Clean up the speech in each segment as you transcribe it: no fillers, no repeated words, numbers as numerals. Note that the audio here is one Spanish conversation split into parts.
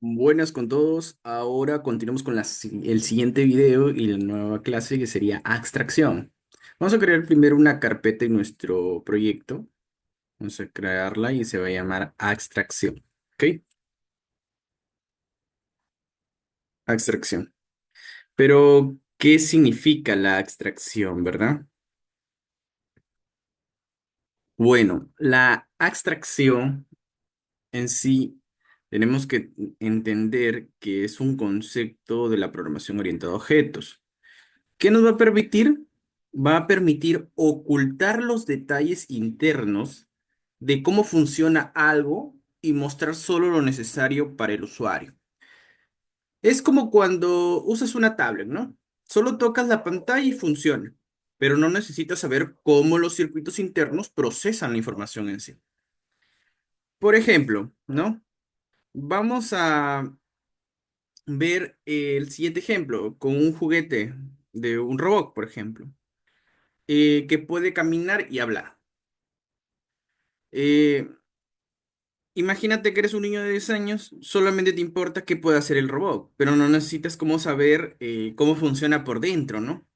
Buenas con todos. Ahora continuamos con el siguiente video y la nueva clase que sería abstracción. Vamos a crear primero una carpeta en nuestro proyecto. Vamos a crearla y se va a llamar abstracción. ¿Ok? Abstracción. Pero, ¿qué significa la abstracción, verdad? Bueno, la abstracción en sí tenemos que entender que es un concepto de la programación orientada a objetos. ¿Qué nos va a permitir? Va a permitir ocultar los detalles internos de cómo funciona algo y mostrar solo lo necesario para el usuario. Es como cuando usas una tablet, ¿no? Solo tocas la pantalla y funciona, pero no necesitas saber cómo los circuitos internos procesan la información en sí. Por ejemplo, ¿no? Vamos a ver el siguiente ejemplo con un juguete de un robot, por ejemplo. Que puede caminar y hablar. Eh, Imagínate que eres un niño de 10 años, solamente te importa qué puede hacer el robot, pero no necesitas cómo saber cómo funciona por dentro, ¿no?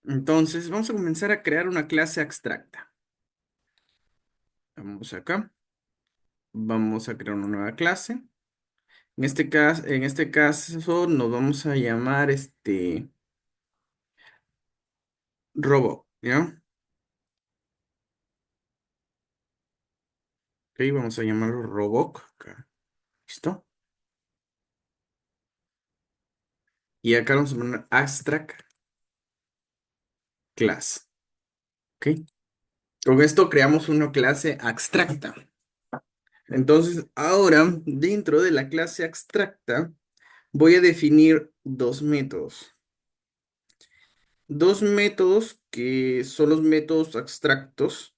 Entonces, vamos a comenzar a crear una clase abstracta. Vamos acá, vamos a crear una nueva clase. En este caso nos vamos a llamar robot, ¿ya? Ok, vamos a llamarlo robot. Acá. ¿Listo? Y acá vamos a poner abstract class. ¿Ok? Con esto creamos una clase abstracta. Entonces, ahora, dentro de la clase abstracta, voy a definir dos métodos. Dos métodos que son los métodos abstractos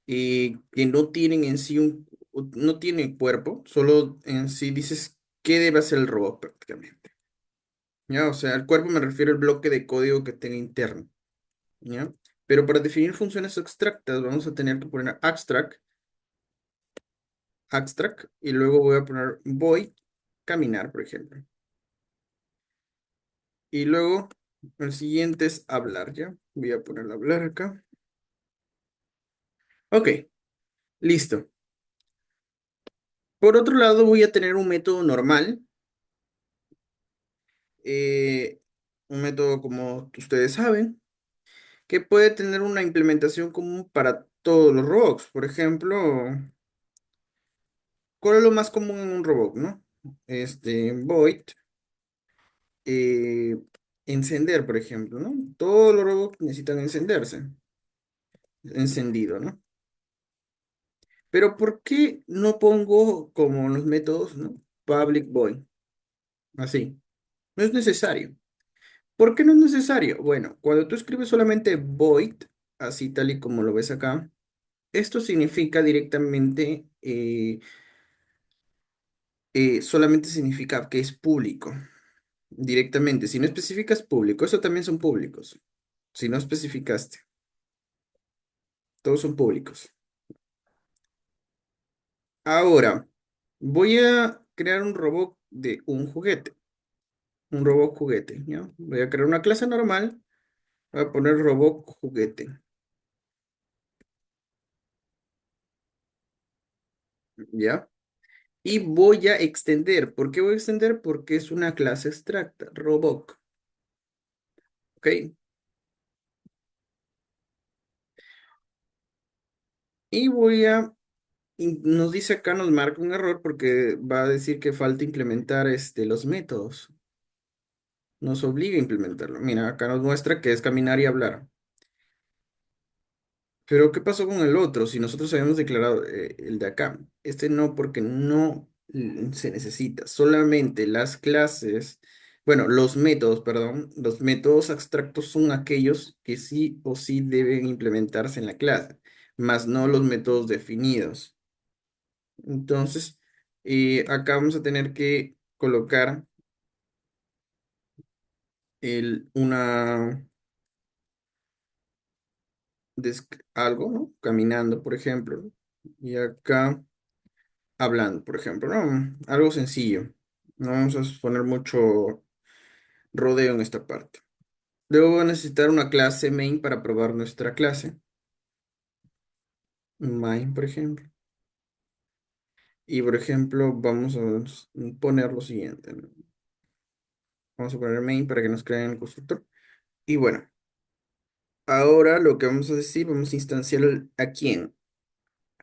que no tienen en sí no tienen cuerpo, solo en sí dices qué debe hacer el robot prácticamente. ¿Ya? O sea, el cuerpo me refiero al bloque de código que tenga interno. ¿Ya? Pero para definir funciones abstractas vamos a tener que poner abstract y luego voy a poner void caminar, por ejemplo. Y luego el siguiente es hablar, ¿ya? Voy a poner hablar acá. Ok, listo. Por otro lado voy a tener un método normal, eh, un método como ustedes saben, que puede tener una implementación común para todos los robots. Por ejemplo, ¿cuál es lo más común en un robot, no? Void, eh, encender, por ejemplo, ¿no? Todos los robots necesitan encenderse, encendido, ¿no? Pero ¿por qué no pongo como los métodos, ¿no? Public void, así. No es necesario. ¿Por qué no es necesario? Bueno, cuando tú escribes solamente void, así tal y como lo ves acá, esto significa directamente, solamente significa que es público, directamente. Si no especificas público, eso también son públicos. Si no especificaste, todos son públicos. Ahora, voy a crear un robot de un juguete. Un robot juguete, ¿ya? Voy a crear una clase normal, voy a poner robot juguete, ¿ya? Y voy a extender. ¿Por qué voy a extender? Porque es una clase abstracta, robot, ¿ok? Y nos dice acá, nos marca un error porque va a decir que falta implementar los métodos. Nos obliga a implementarlo. Mira, acá nos muestra que es caminar y hablar. Pero, ¿qué pasó con el otro? Si nosotros habíamos declarado el de acá, este no, porque no se necesita. Solamente las clases, bueno, los métodos, perdón, los métodos abstractos son aquellos que sí o sí deben implementarse en la clase, más no los métodos definidos. Entonces, acá vamos a tener que colocar una algo, ¿no? Caminando, por ejemplo, ¿no? Y acá. hablando, por ejemplo, ¿no? Algo sencillo. No vamos a poner mucho rodeo en esta parte. Luego voy a necesitar una clase main para probar nuestra clase. Main, por ejemplo. Y por ejemplo, vamos a poner lo siguiente, ¿no? Vamos a poner main para que nos creen el constructor. Y bueno, ahora lo que vamos a decir, vamos a instanciar ¿a quién?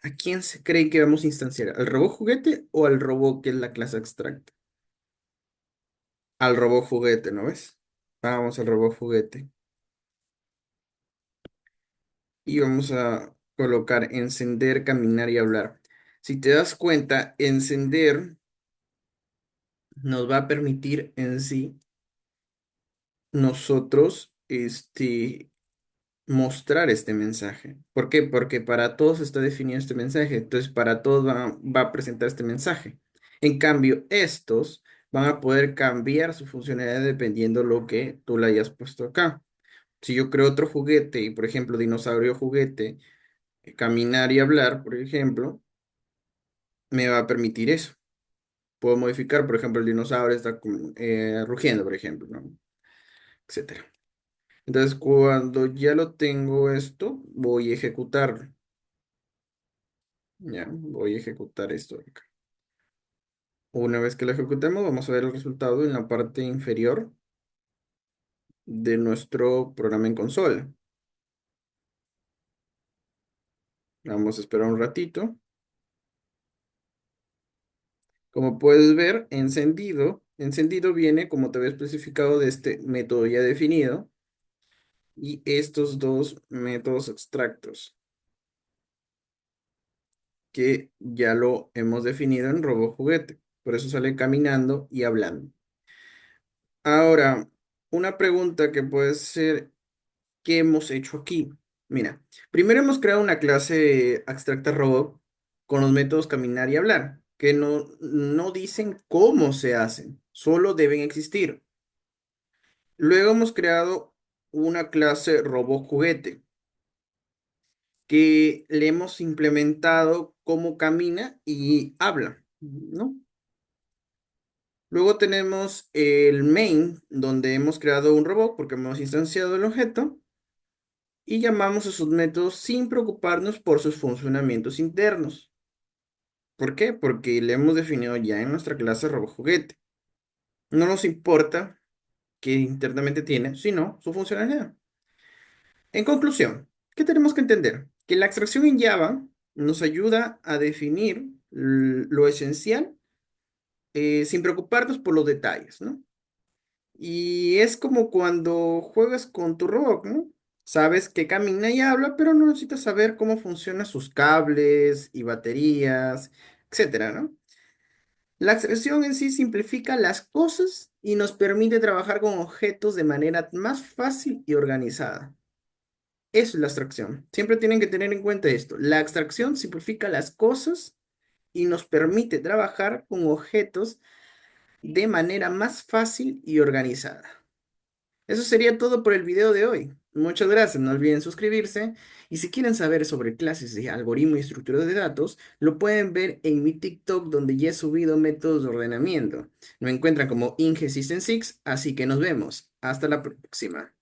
¿A quién se cree que vamos a instanciar? ¿Al robot juguete o al robot que es la clase abstracta? Al robot juguete, ¿no ves? Vamos al robot juguete. Y vamos a colocar encender, caminar y hablar. Si te das cuenta, encender nos va a permitir en sí nosotros mostrar este mensaje. ¿Por qué? Porque para todos está definido este mensaje. Entonces, para todos va a presentar este mensaje. En cambio, estos van a poder cambiar su funcionalidad dependiendo lo que tú le hayas puesto acá. Si yo creo otro juguete y, por ejemplo, dinosaurio juguete, caminar y hablar, por ejemplo, me va a permitir eso. Puedo modificar, por ejemplo, el dinosaurio está rugiendo, por ejemplo, ¿no? Etcétera. Entonces, cuando ya lo tengo esto, voy a ejecutarlo. Ya, voy a ejecutar esto de acá. Una vez que lo ejecutemos, vamos a ver el resultado en la parte inferior de nuestro programa en consola. Vamos a esperar un ratito. Como puedes ver, encendido viene, como te había especificado, de este método ya definido y estos dos métodos extractos que ya lo hemos definido en robot juguete. Por eso sale caminando y hablando. Ahora, una pregunta que puede ser, ¿qué hemos hecho aquí? Mira, primero hemos creado una clase abstracta robot con los métodos caminar y hablar, que no dicen cómo se hacen, solo deben existir. Luego hemos creado una clase robot juguete, que le hemos implementado cómo camina y habla, ¿no? Luego tenemos el main, donde hemos creado un robot porque hemos instanciado el objeto y llamamos a sus métodos sin preocuparnos por sus funcionamientos internos. ¿Por qué? Porque le hemos definido ya en nuestra clase robot juguete. No nos importa qué internamente tiene, sino su funcionalidad. En conclusión, ¿qué tenemos que entender? Que la abstracción en Java nos ayuda a definir lo esencial sin preocuparnos por los detalles, ¿no? Y es como cuando juegas con tu robot, ¿no? Sabes que camina y habla, pero no necesitas saber cómo funcionan sus cables y baterías, etcétera, ¿no? La abstracción en sí simplifica las cosas y nos permite trabajar con objetos de manera más fácil y organizada. Eso es la abstracción. Siempre tienen que tener en cuenta esto. La abstracción simplifica las cosas y nos permite trabajar con objetos de manera más fácil y organizada. Eso sería todo por el video de hoy. Muchas gracias, no olviden suscribirse y si quieren saber sobre clases de algoritmo y estructura de datos, lo pueden ver en mi TikTok donde ya he subido métodos de ordenamiento. Me encuentran como Inge System 6, así que nos vemos. Hasta la próxima.